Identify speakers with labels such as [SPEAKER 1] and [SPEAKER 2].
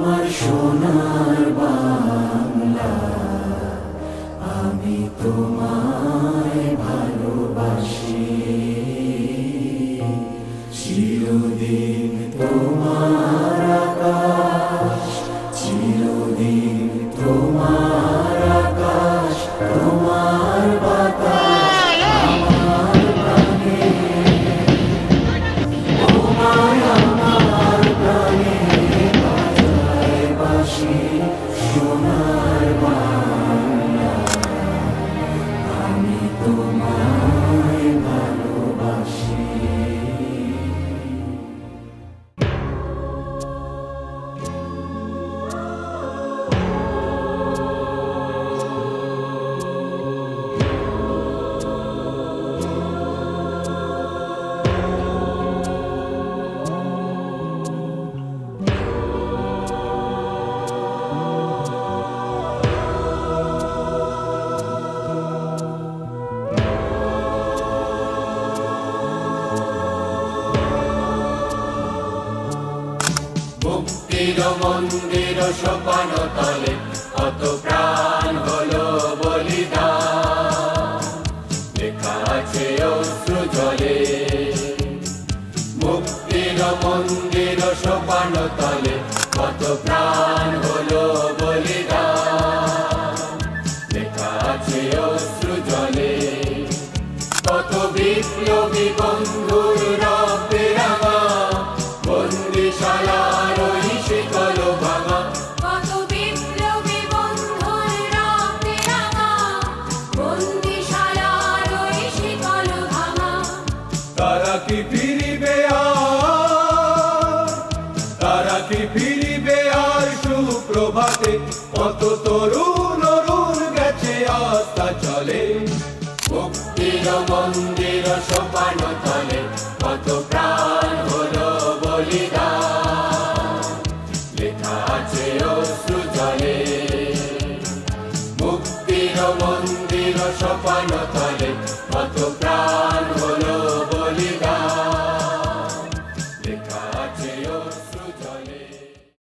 [SPEAKER 1] আমার সোনার বাংলা, আমি তোমায় ভালোবাসি। চিরদিন তোমার আকাশ, চিরদিন তোমার আকাশ, তোমার বাতাস আমার প্রাণে, তোমায় আমার প্রাণে বাজায় বাঁশি। সোনার বাংলা, আমি তোমায় ভালোবাসি।
[SPEAKER 2] মুক্তির মন্দির সোপান তলে কত প্রাণ হলো বলিদান, লেখা আছে অশ্রু জলে। মুক্তির মন্দির সোপান তলে কত প্রাণ হলো বলিদান, লেখা আছে অশ্রু জলে। কত বিপ্লবী বন্ধুর রক্তে রাঙা বন্দিশালার ওই শিকল ভাঙা,
[SPEAKER 3] কত বিপ্লবী বন্ধুর রক্তে রাঙা বন্দিশালার ওই শিকল ভাঙা।
[SPEAKER 2] তারা কি ফিরিবে আর, তারা কি ফিরিবে আর সুপ্রভাতে? কত তরুণ